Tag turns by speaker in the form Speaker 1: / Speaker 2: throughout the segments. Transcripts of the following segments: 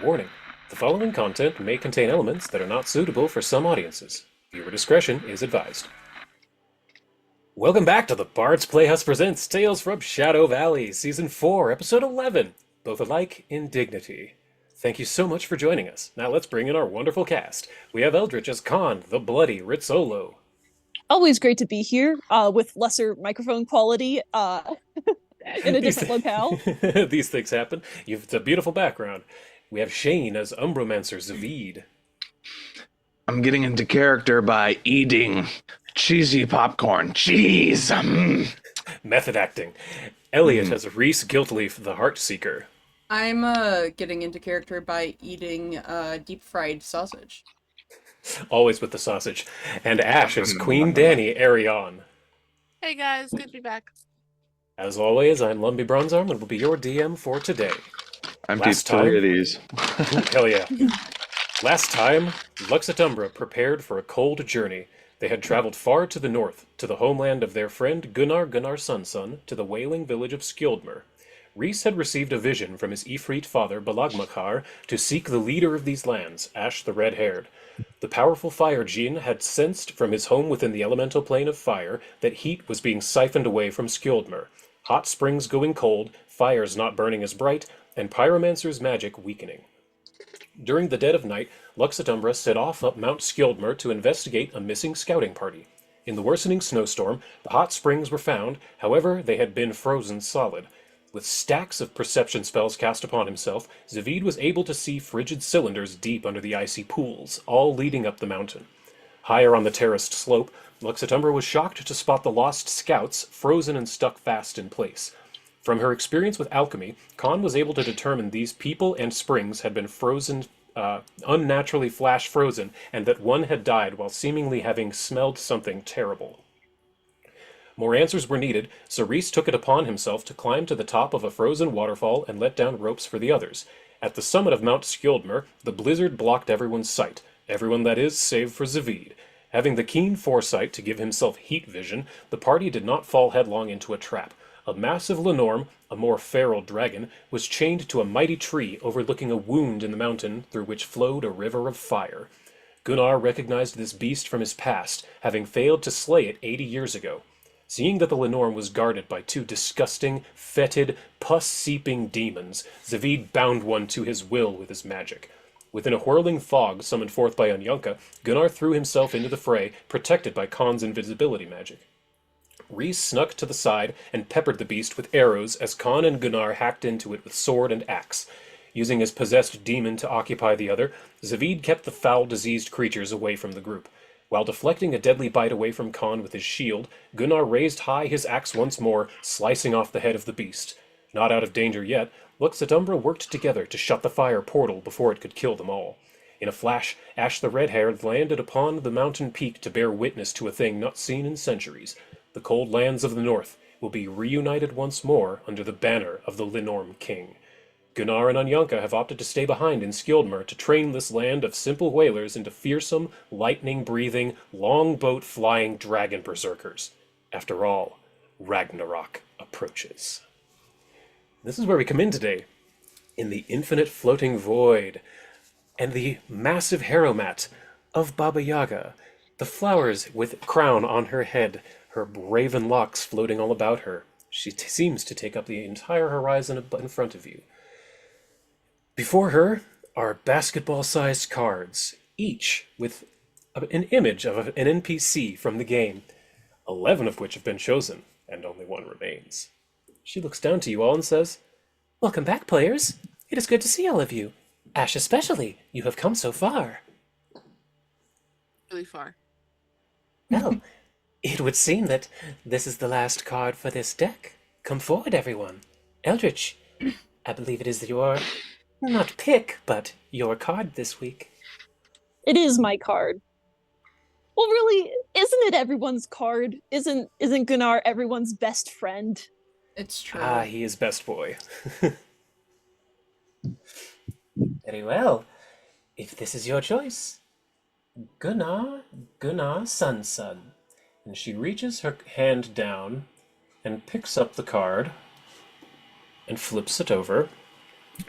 Speaker 1: Warning: the following content may contain elements that are not suitable for some audiences. Viewer discretion is advised. Welcome back to the Bard's Playhouse Presents Tales from Shadow Valley, Season 4, Episode 11, Both Alike in Dignity. Thank you so much for joining us. Now let's bring in our wonderful cast. We have Eldritch as Khan, the bloody Rizzolo.
Speaker 2: Always great to be here with lesser microphone quality in a
Speaker 1: These,
Speaker 2: different locale.
Speaker 1: These things happen. It's a beautiful background. We have Shane as Umbromancer Zavid.
Speaker 3: I'm getting into character by eating cheesy popcorn. Cheese!
Speaker 1: Method acting. Elliot as Reese Guiltleaf, the Heartseeker.
Speaker 4: I'm getting into character by eating deep fried sausage.
Speaker 1: Always with the sausage. And Ash as Queen Danny Arion.
Speaker 5: Hey guys, good to be back.
Speaker 1: As always, I'm Lumbee Bronzearm and will be your DM for today.
Speaker 3: I'm
Speaker 1: Last
Speaker 3: deep 3
Speaker 1: time-
Speaker 3: of these.
Speaker 1: Hell yeah. Last time, Lux Et Umbra prepared for a cold journey. They had traveled far to the north, to the homeland of their friend Gunnar Gunnarsson, to the whaling village of Skjoldmur. Reese had received a vision from his Ifrit father Balagmakar to seek the leader of these lands, Ash the Red-Haired. The powerful fire Jinn had sensed from his home within the elemental plane of fire that heat was being siphoned away from Skjoldmur. Hot springs going cold, fires not burning as bright, and Pyromancer's magic weakening. During the dead of night, Lux Et Umbra set off up Mount Skjoldmur to investigate a missing scouting party. In the worsening snowstorm, the hot springs were found, however, they had been frozen solid. With stacks of perception spells cast upon himself, Zavid was able to see frigid cylinders deep under the icy pools, all leading up the mountain. Higher on the terraced slope, Lux Et Umbra was shocked to spot the lost scouts frozen and stuck fast in place. From her experience with alchemy, Khan was able to determine these people and springs had been frozen, unnaturally flash frozen, and that one had died while seemingly having smelled something terrible. More answers were needed, so Reese took it upon himself to climb to the top of a frozen waterfall and let down ropes for the others. At the summit of Mount Skjoldmur, the blizzard blocked everyone's sight. Everyone, that is, save for Zavid. Having the keen foresight to give himself heat vision, the party did not fall headlong into a trap. A massive Lenorm, a more feral dragon, was chained to a mighty tree overlooking a wound in the mountain through which flowed a river of fire. Gunnar recognized this beast from his past, having failed to slay it 80 years ago. Seeing that the Lenorm was guarded by two disgusting, fetid, pus-seeping demons, Zavid bound one to his will with his magic. Within a whirling fog summoned forth by Anyanka, Gunnar threw himself into the fray, protected by Khan's invisibility magic. Reese snuck to the side and peppered the beast with arrows as Khan and Gunnar hacked into it with sword and axe. Using his possessed demon to occupy the other, Zavid kept the foul, diseased creatures away from the group. While deflecting a deadly bite away from Khan with his shield, Gunnar raised high his axe once more, slicing off the head of the beast. Not out of danger yet, Lux Et Umbra worked together to shut the fire portal before it could kill them all. In a flash, Ash the Red-Haired landed upon the mountain peak to bear witness to a thing not seen in centuries. The cold lands of the north will be reunited once more under the banner of the Lenorm King. Gunnar and Anyanka have opted to stay behind in Skjoldmur to train this land of simple whalers into fearsome, lightning-breathing, longboat-flying dragon berserkers. After all, Ragnarok approaches. This is where we come in today, in the infinite floating void, and the massive harrowmat of Baba Yaga, the flowers with crown on her head, her raven locks floating all about her. She seems to take up the entire horizon in front of you. Before her are basketball-sized cards, each with an image of an NPC from the game, 11 of which have been chosen, and only one remains. She looks down to you all and says, "Welcome back, players. It is good to see all of you. Ash especially, you have come so far."
Speaker 5: Really far.
Speaker 1: Well, it would seem that this is the last card for this deck. Come forward, everyone. Eldritch, I believe it is your, not pick, but your card this week.
Speaker 2: It is my card. Well, really, isn't it everyone's card? Isn't Gunnar everyone's best friend?
Speaker 4: It's true.
Speaker 1: Ah, he is best boy. Very well. If this is your choice, Gunnar Sun. And she reaches her hand down and picks up the card and flips it over.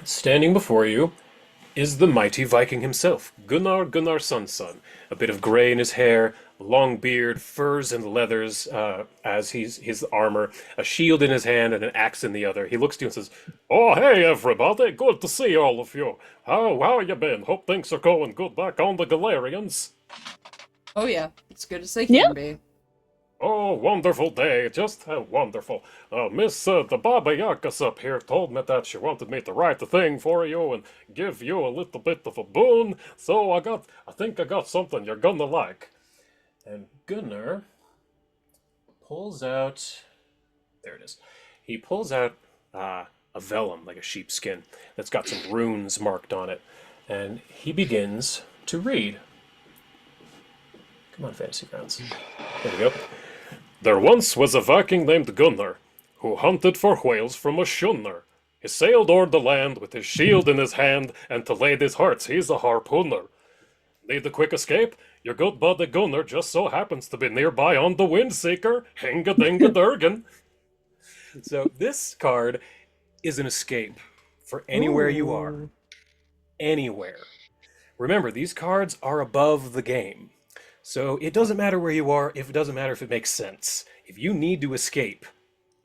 Speaker 1: Standing before you is the mighty Viking himself, Gunnar Gunnarsson. A bit of gray in his hair, a long beard, furs and leathers as his armor, a shield in his hand and an axe in the other. He looks to you and says, "Oh, hey everybody, good to see all of you. How you been? Hope things are going good back on the Galarians."
Speaker 4: Oh yeah, it's good as they can be.
Speaker 1: Oh, wonderful day, just wonderful. The Baba Yaga's up here told me that she wanted me to write a thing for you and give you a little bit of a boon, so I think I got something you're gonna like. And Gunnar pulls out, there it is, he pulls out a vellum, like a sheepskin, that's got some runes marked on it, and he begins to read. Come on, Fantasy Grounds. There we go. There once was a Viking named Gunnar, who hunted for whales from a schooner. He sailed o'er the land with his shield in his hand, and to ladies' hearts he's a harpooner. Need a quick escape? Your good buddy Gunnar just so happens to be nearby on the Windseeker. Hinga-dinga-durgan. So this card is an escape for anywhere you are. Anywhere. Remember, these cards are above the game. So it doesn't matter where you are, it doesn't matter if it makes sense. If you need to escape,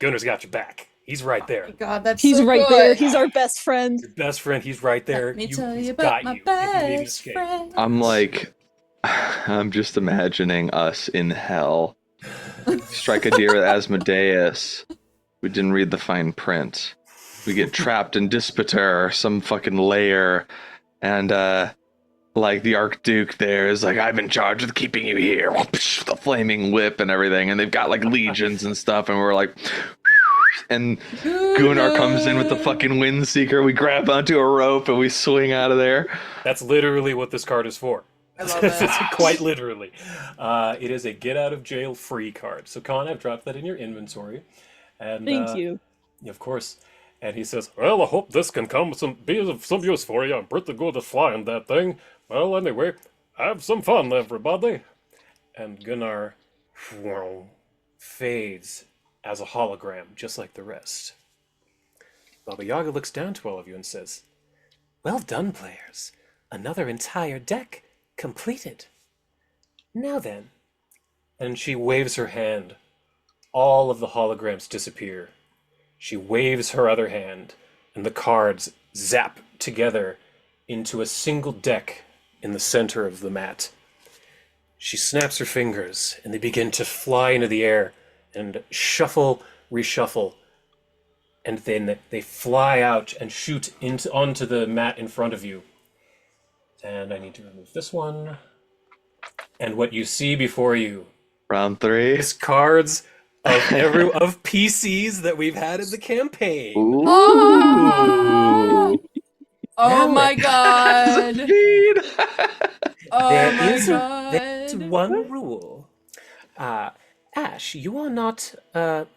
Speaker 1: Gunnar's got your back. He's right there.
Speaker 4: Oh my God, that's
Speaker 2: He's
Speaker 4: so
Speaker 2: right
Speaker 4: good.
Speaker 2: there. He's our best friend.
Speaker 1: Your best friend, he's right there.
Speaker 4: Let me tell
Speaker 1: He's
Speaker 4: you about
Speaker 1: got
Speaker 4: my
Speaker 1: you if you need to
Speaker 4: best
Speaker 1: escape.
Speaker 4: friend.
Speaker 3: I'm just imagining us in hell. Strike a deer with Asmodeus. We didn't read the fine print. We get trapped in Dispater, some fucking lair, and like the Archduke there is like, I'm in charge of keeping you here. The flaming whip and everything, and they've got like legions and stuff, and we're like, and Gunnar comes in with the fucking Windseeker. We grab onto a rope and we swing out of there.
Speaker 1: That's literally what this card is for.
Speaker 4: I love it.
Speaker 1: Quite literally. It is a get out of jail free card. So Con, I've dropped that in your inventory. And
Speaker 2: Thank you.
Speaker 1: of course. And he says, well, I hope this can be of some use for you. I'm pretty good at flying that thing. Well, anyway, have some fun, everybody. And Gunnar fades as a hologram, just like the rest. Baba Yaga looks down to all of you and says, well done, players. Another entire deck completed. Now then. And she waves her hand. All of the holograms disappear. She waves her other hand, and the cards zap together into a single deck in the center of the mat. She snaps her fingers, and they begin to fly into the air and shuffle, reshuffle, and then they fly out and shoot onto the mat in front of you. And I need to remove this one. And what you see before you
Speaker 3: Round 3.
Speaker 1: is cards of of PCs that we've had in the campaign.
Speaker 3: Ooh.
Speaker 4: Oh my God.
Speaker 3: Speed.
Speaker 4: Oh my
Speaker 1: There's
Speaker 4: God.
Speaker 1: one rule. Ash, you are not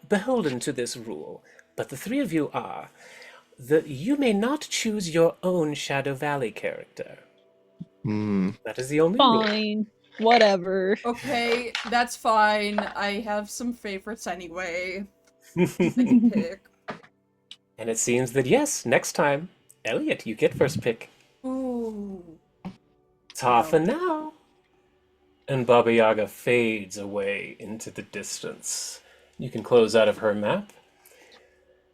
Speaker 1: beholden to this rule, but the three of you are. You may not choose your own Shadow Valley character. That is the only rule.
Speaker 2: Fine. Whatever.
Speaker 4: Okay, that's fine. I have some favorites anyway. I can pick.
Speaker 1: And it seems that yes, next time, Elliot, you get first pick.
Speaker 4: Ooh.
Speaker 1: Ta for now. And Baba Yaga fades away into the distance. You can close out of her map.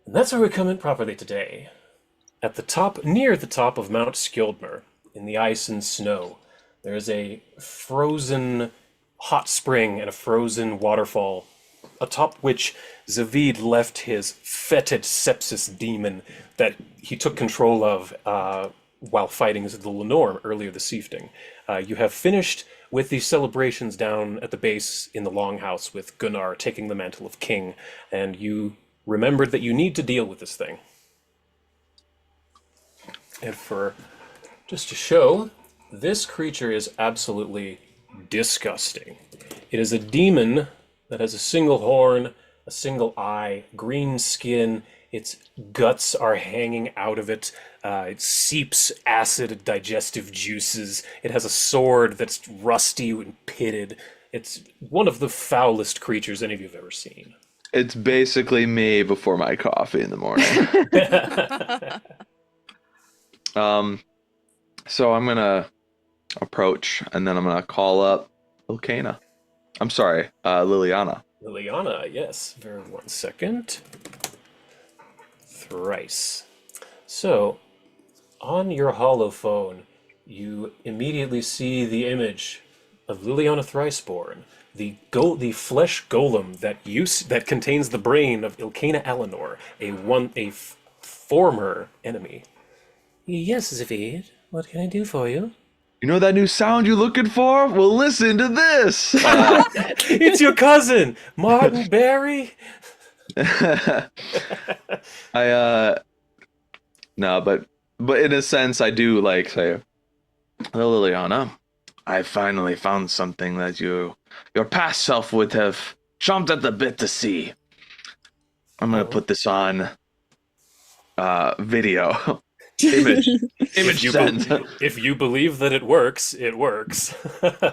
Speaker 1: And that's where we come in properly today. At the top, near the top of Mount Skjoldmur, in the ice and snow, there's a frozen hot spring and a frozen waterfall, atop which Zavid left his fetid sepsis demon that he took control of while fighting the Lenorm earlier this evening. You have finished with the celebrations down at the base in the Longhouse with Gunnar taking the mantle of king, and you remembered that you need to deal with this thing. And just to show, this creature is absolutely disgusting. It is a demon that has a single horn, a single eye, green skin. Its guts are hanging out of it. It seeps acid digestive juices. It has a sword that's rusty and pitted. It's one of the foulest creatures any of you have ever seen.
Speaker 3: It's basically me before my coffee in the morning. So I'm gonna approach, and then I'm gonna call up Ilkana. I'm sorry, Liliana.
Speaker 1: Liliana, yes. For 1 second. Thrice. So, on your holophone, you immediately see the image of Liliana Thriceborn, the flesh golem that contains the brain of Ilkana Eleanor, former enemy. Yes, Zavid. What can I do for you?
Speaker 3: You know that new sound you're looking for? Well, listen to this.
Speaker 1: It's your cousin, Martin Barry.
Speaker 3: I no, but in a sense, I do like say, "Hello, Liliana. I finally found something that your past self would have chomped at the bit to see. I'm gonna put this on video, image send.
Speaker 1: If you believe that it works, it works.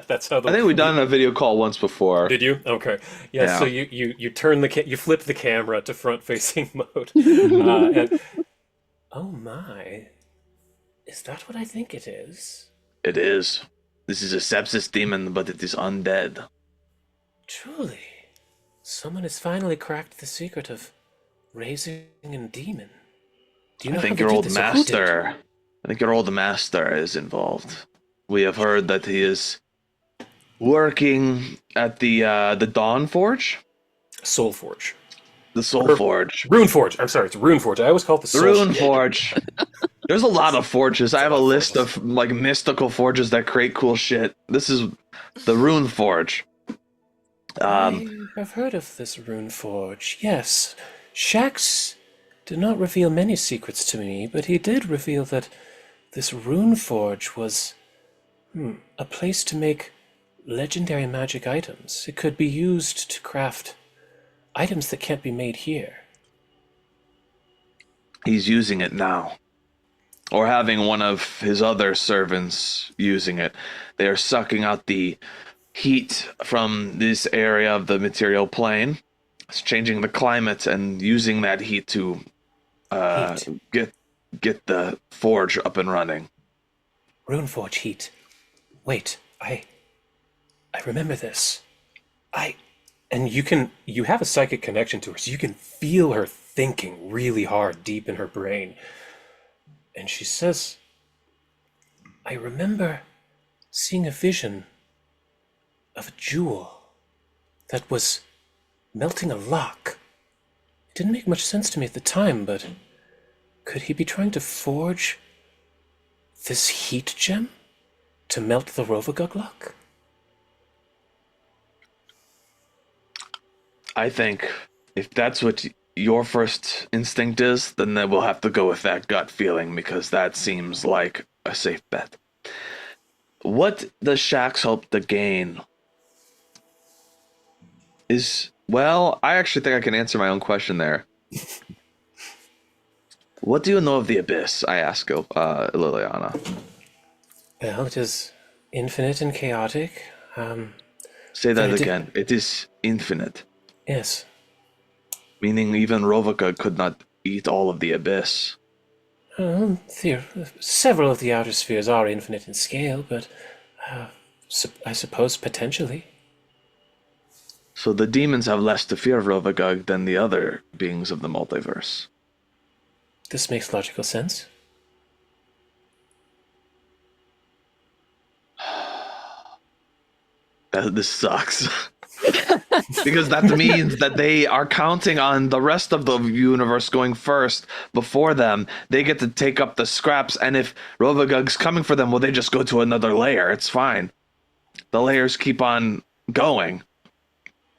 Speaker 1: That's how the.
Speaker 3: I think we've done a video call once before.
Speaker 1: Did you? Okay. Yeah. So you turn you flip the camera to front facing mode. And, oh my, is that what I think it is?
Speaker 3: It is. This is a sepsis demon, but it is undead.
Speaker 1: Truly, someone has finally cracked the secret of raising a demon. Do you know
Speaker 3: I think
Speaker 1: how
Speaker 3: your
Speaker 1: they did
Speaker 3: old
Speaker 1: this, or who did?
Speaker 3: master. I think your old master is involved. We have heard that he is working at the Dawn Forge,
Speaker 1: Soul Forge.
Speaker 3: the Soul Forge,
Speaker 1: Rune Forge. I'm sorry, it's Rune Forge. I always call it the
Speaker 3: the
Speaker 1: Soul
Speaker 3: Rune Forge. There's a lot of forges. I have a list of like mystical forges that create cool shit. This is the Rune Forge.
Speaker 1: I have heard of this Rune Forge. Yes, Shax did not reveal many secrets to me, but he did reveal that this Rune Forge was a place to make legendary magic items. It could be used to craft items that can't be made here.
Speaker 3: He's using it now. Or having one of his other servants using it. They are sucking out the heat from this area of the material plane. It's changing the climate and using that heat to get the forge up and running.
Speaker 1: Runeforge heat. Wait, I remember this. And you have a psychic connection to her, so you can feel her thinking really hard deep in her brain. And she says, I remember seeing a vision of a jewel that was melting a lock. It didn't make much sense to me at the time, but could he be trying to forge this heat gem to melt the Rovagug lock?
Speaker 3: I think if that's what your first instinct is, then we'll have to go with that gut feeling because that seems like a safe bet. What does Shax hope to gain? Well, I actually think I can answer my own question there. What do you know of the Abyss? I ask Liliana.
Speaker 1: Well, it is infinite and chaotic.
Speaker 3: Say that again. It is infinite.
Speaker 1: Yes.
Speaker 3: Meaning even Rovagug could not eat all of the Abyss.
Speaker 1: Several of the outer spheres are infinite in scale, but I suppose potentially.
Speaker 3: So the demons have less to fear of Rovagug than the other beings of the multiverse.
Speaker 1: This makes logical sense.
Speaker 3: This sucks. Because that means that they are counting on the rest of the universe going first before them. They get to take up the scraps, and if Rovagug's coming for them, well, they just go to another layer. It's fine. The layers keep on going.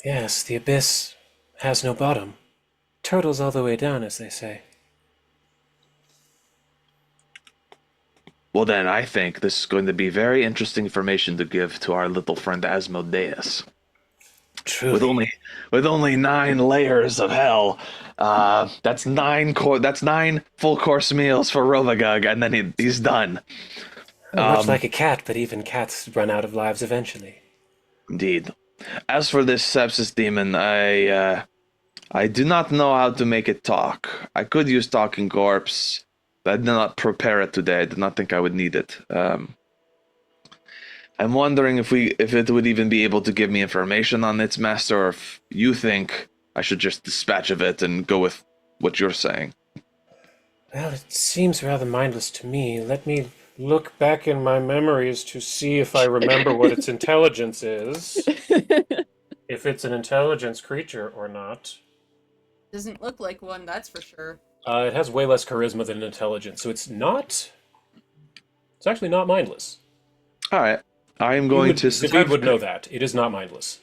Speaker 1: Yes, the abyss has no bottom. Turtles all the way down, as they say.
Speaker 3: Well, then, I think this is going to be very interesting information to give to our little friend Asmodeus.
Speaker 1: Truly.
Speaker 3: With only 9 layers of hell, that's 9 full course meals for Rovagug, and then he's done.
Speaker 1: Much like a cat, but even cats run out of lives eventually.
Speaker 3: Indeed. As for this sepsis demon, I do not know how to make it talk. I could use talking corpse. I did not prepare it today. I did not think I would need it. I'm wondering if it would even be able to give me information on its master, or if you think I should just dispatch of it and go with what you're saying.
Speaker 1: Well, it seems rather mindless to me. Let me look back in my memories to see if I remember what its intelligence is. If it's an intelligence creature or not.
Speaker 4: Doesn't look like one, that's for sure.
Speaker 1: It has way less charisma than intelligence, so it's not... It's actually not mindless.
Speaker 3: Alright. I am going to...
Speaker 1: Zavid would know that. It is not mindless.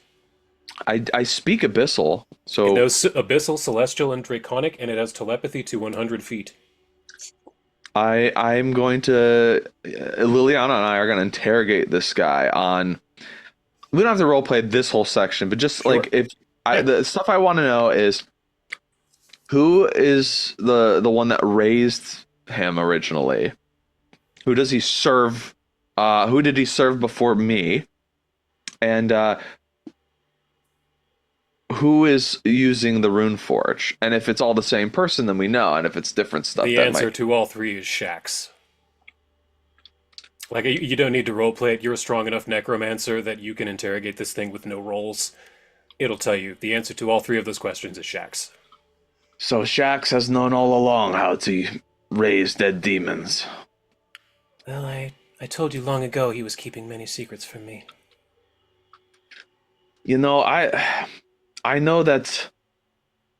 Speaker 3: I speak Abyssal, so...
Speaker 1: It knows Abyssal, Celestial, and Draconic, and it has telepathy to 100 feet.
Speaker 3: I'm going to... Liliana and I are going to interrogate this guy on... We don't have to roleplay this whole section, but just,
Speaker 1: Sure.
Speaker 3: like, the stuff I want to know is... Who is the one that raised him originally? Who does he serve? Who did he serve before me? And who is using the rune forge? And if it's all the same person, then we know. And if it's different stuff,
Speaker 1: The
Speaker 3: that
Speaker 1: answer
Speaker 3: might...
Speaker 1: to all three is Shax. Like, you don't need to roleplay it. You're a strong enough necromancer that you can interrogate this thing with no rolls. It'll tell you. The answer to all three of those questions is Shax.
Speaker 3: So Shax has known all along how to raise dead demons.
Speaker 1: Well, I told you long ago he was keeping many secrets from me.
Speaker 3: You know, I know that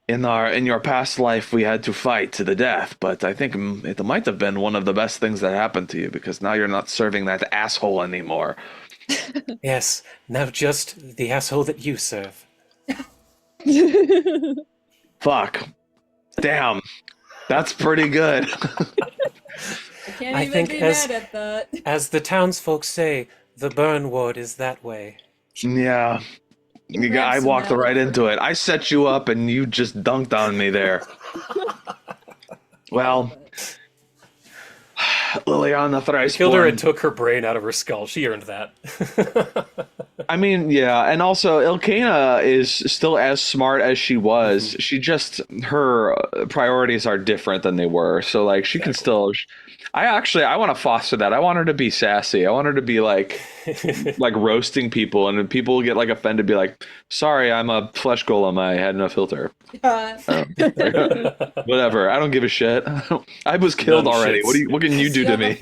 Speaker 3: in your past life we had to fight to the death, but I think it might have been one of the best things that happened to you, because now you're not serving that asshole anymore.
Speaker 1: Yes, now just the asshole that you serve.
Speaker 3: Fuck. Damn. That's pretty good.
Speaker 4: I can't
Speaker 1: I
Speaker 4: even
Speaker 1: think
Speaker 4: be
Speaker 1: as-
Speaker 4: mad at that.
Speaker 1: As the townsfolk say, the burn ward is that way.
Speaker 3: Yeah. I
Speaker 4: Grab
Speaker 3: walked
Speaker 4: some
Speaker 3: right
Speaker 4: mallet.
Speaker 3: into it. I set you up and you just dunked on me there. Well, Liliana Thrice
Speaker 1: Killed her
Speaker 3: born.
Speaker 1: and took her brain out of her skull. She earned that.
Speaker 3: I mean, yeah, and also Ilkana is still as smart as she was. She just, her priorities are different than they were. So like she can still, I want to foster that. I want her to be sassy. I want her to be like roasting people, and then people get like offended, be like, sorry, I'm a flesh golem. I had no filter. Whatever. I don't give a shit. I was killed
Speaker 1: None
Speaker 3: already.
Speaker 1: shits.
Speaker 3: What can you do to me?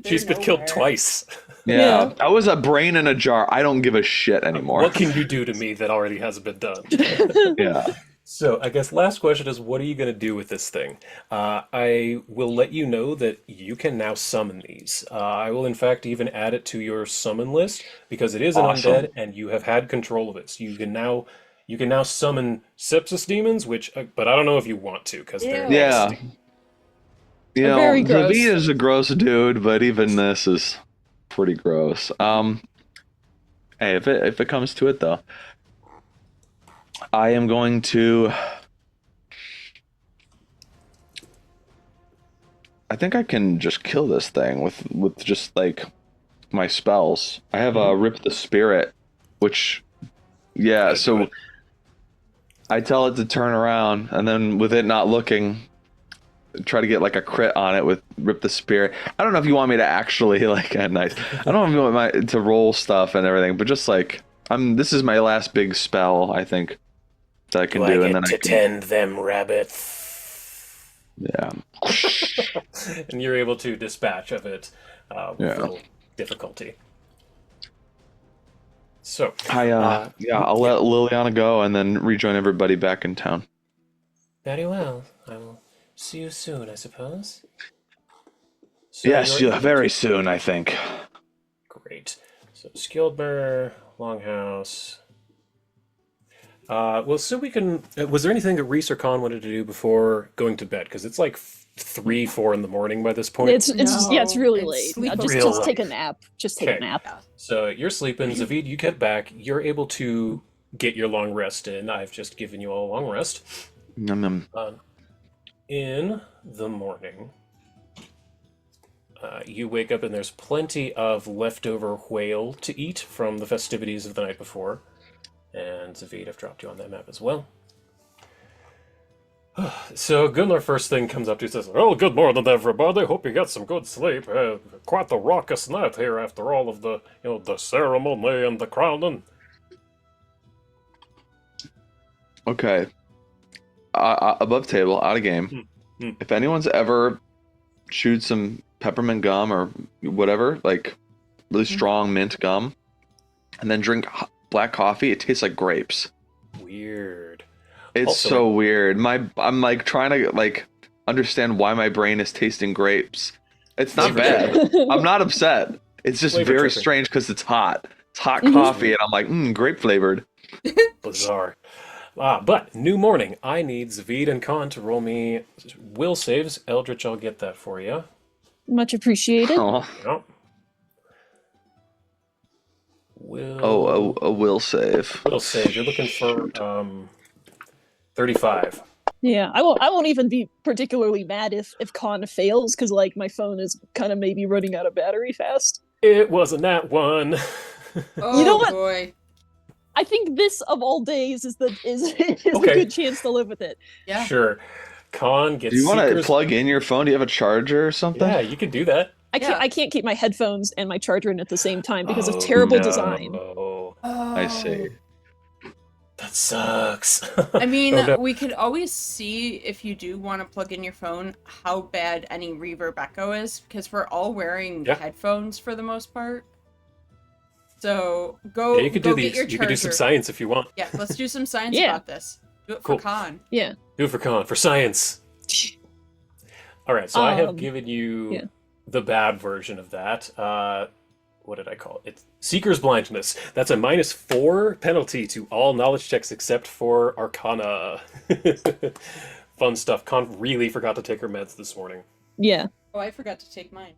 Speaker 1: She's been killed twice.
Speaker 3: Yeah, I was a brain in a jar. I don't give a shit anymore.
Speaker 1: What can you do to me that already hasn't been done?
Speaker 3: Yeah.
Speaker 1: So I guess last question is, what are you going to do with this thing? I will let you know that you can now summon these. I will in fact even add it to your summon list, because it is an
Speaker 3: Awesome.
Speaker 1: undead and you have had control of it. So you can now summon sepsis demons, which but I don't know if you want to, because they're
Speaker 4: Ew.
Speaker 3: Yeah.
Speaker 1: nasty.
Speaker 3: You
Speaker 2: They're
Speaker 3: know,
Speaker 2: very gross.
Speaker 3: David is a gross dude, but even this is pretty gross. Hey, if it comes to it though, I am going to. I think I can just kill this thing with just like my spells. I have a Rip the Spirit, which, yeah.
Speaker 1: Gotta do
Speaker 3: So
Speaker 1: it.
Speaker 3: I tell it to turn around, and then with it not looking, try to get like a crit on it with Rip the Spirit. I don't know if you want me to actually like nice. I don't know if you want to roll stuff and everything, but just like this is my last big spell, I think, that I can do, and then I can,
Speaker 1: tend them rabbits.
Speaker 3: yeah.
Speaker 1: And you're able to dispatch of it with
Speaker 3: Yeah.
Speaker 1: little difficulty. So,
Speaker 3: I'll let Liliana go and then rejoin everybody back in town.
Speaker 1: very well. I will see you soon, I suppose. So
Speaker 3: Yes,
Speaker 1: you're able
Speaker 3: very
Speaker 1: to-
Speaker 3: soon, I think.
Speaker 1: Great. So Skjoldmur, Longhouse. Well, so we can. Was there anything that Reese or Khan wanted to do before going to bed? Because it's like 3, 4 in the morning by this point.
Speaker 2: It's yeah, it's really
Speaker 4: it's
Speaker 2: late.
Speaker 4: sleep
Speaker 2: Just
Speaker 1: Real
Speaker 2: take a nap. Just take
Speaker 1: Okay.
Speaker 2: a nap.
Speaker 1: So you're sleeping. Zavid, you get back. You're able to get your long rest in. I've just given you all a long rest. In the morning, you wake up and there's plenty of leftover whale to eat from the festivities of the night before. And Zavid, I've dropped you on that map as well. So Gunnar first thing comes up to you and says, "Oh, good morning, everybody. Hope you got some good sleep. Quite the raucous night here after all of the, the ceremony and the crowning."
Speaker 3: Okay. Above table, out of game.
Speaker 1: Hmm, hmm.
Speaker 3: If anyone's ever chewed some peppermint gum or whatever, like really strong mint gum, and then drink black coffee, it tastes like grapes.
Speaker 1: Weird.
Speaker 3: It's
Speaker 1: Also,
Speaker 3: so weird. I'm like trying to like understand why my brain is tasting grapes. It's not
Speaker 1: Flavor
Speaker 3: bad.
Speaker 1: tripping.
Speaker 3: I'm not upset. It's just
Speaker 1: Flavor
Speaker 3: very
Speaker 1: tripping.
Speaker 3: strange because it's hot. It's hot
Speaker 2: Mhm.
Speaker 3: coffee, and I'm like, grape flavored.
Speaker 1: Bizarre. But new morning. I need Zvid and Khan to roll me will saves. Eldritch, I'll get that for you.
Speaker 2: Much appreciated.
Speaker 3: Oh,
Speaker 1: Yep. Will.
Speaker 3: a will save.
Speaker 1: Will save. You're looking for 35.
Speaker 2: Yeah, I won't even be particularly mad if con fails, because like my phone is kind of maybe running out of battery fast.
Speaker 1: It wasn't that one.
Speaker 4: Oh
Speaker 2: You know what?
Speaker 4: boy.
Speaker 2: I think this of all days is is
Speaker 1: Okay.
Speaker 2: a good chance to live with it.
Speaker 4: Yeah.
Speaker 1: Sure. Khan gets
Speaker 3: Do you want to
Speaker 1: Seeker's...
Speaker 3: plug in your phone? Do you have a charger or something?
Speaker 1: Yeah, you can do that.
Speaker 4: Yeah.
Speaker 2: I can't keep my headphones and my charger in at the same time because of
Speaker 1: Oh,
Speaker 2: terrible
Speaker 1: no.
Speaker 2: design.
Speaker 4: Oh.
Speaker 3: I see.
Speaker 1: That sucks.
Speaker 4: I mean,
Speaker 1: Oh, no.
Speaker 4: we could always see if you do want to plug in your phone how bad any reverb echo is, because we're all wearing
Speaker 1: Yeah.
Speaker 4: headphones for the most part. So go
Speaker 1: Yeah, you could
Speaker 4: go
Speaker 1: do
Speaker 4: get your
Speaker 1: you could do some
Speaker 4: charger.
Speaker 1: science if you want.
Speaker 4: Yeah, let's do some science
Speaker 2: Yeah.
Speaker 4: about this. Do it
Speaker 1: Cool.
Speaker 4: for Khan.
Speaker 2: Yeah.
Speaker 1: Do it for Khan, for science. All right, so I have
Speaker 2: Um,
Speaker 1: given you
Speaker 2: yeah.
Speaker 1: the bad version of that. What did I call it? It's Seeker's Blindness. That's a -4 penalty to all knowledge checks except for Arcana. Fun stuff. Khan really forgot to take her meds this morning.
Speaker 2: Yeah.
Speaker 4: Oh, I forgot to take mine.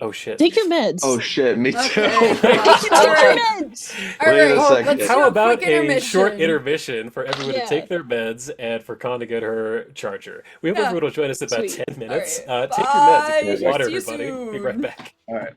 Speaker 1: Oh shit.
Speaker 2: Take your meds.
Speaker 3: Oh shit, me
Speaker 4: Okay.
Speaker 3: too.
Speaker 2: Take your meds.
Speaker 4: All
Speaker 3: Wait a
Speaker 4: right,
Speaker 3: second.
Speaker 4: let's do
Speaker 1: How
Speaker 4: a
Speaker 1: about
Speaker 4: quick
Speaker 1: a short intermission for everyone
Speaker 2: Yeah.
Speaker 1: to take their meds and for Khan to get her charger? We hope
Speaker 4: Yeah.
Speaker 1: everyone will join us in about
Speaker 2: Sweet.
Speaker 1: 10 minutes.
Speaker 4: All right.
Speaker 1: Take your meds and
Speaker 4: Bye.
Speaker 1: get water,
Speaker 4: See you
Speaker 1: everybody. Be right
Speaker 4: soon.
Speaker 1: back.
Speaker 3: All right.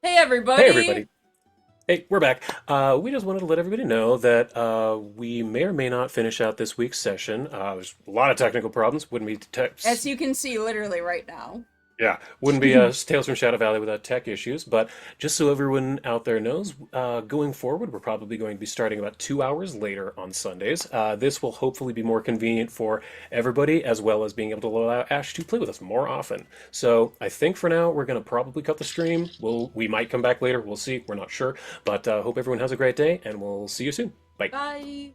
Speaker 4: Hey everybody!
Speaker 1: Hey, everybody. Hey, we're back. We just wanted to let everybody know that we may or may not finish out this week's session. There's a lot of technical problems. Wouldn't be
Speaker 4: As you can see literally right now.
Speaker 1: yeah, wouldn't be Tales from Shadow Valley without tech issues. But just so everyone out there knows, going forward, we're probably going to be starting about 2 hours later on Sundays. This will hopefully be more convenient for everybody, as well as being able to allow Ash to play with us more often. So I think for now we're going to probably cut the stream. We might come back later. We'll see. We're not sure. But hope everyone has a great day, and we'll see you soon. Bye.
Speaker 4: Bye!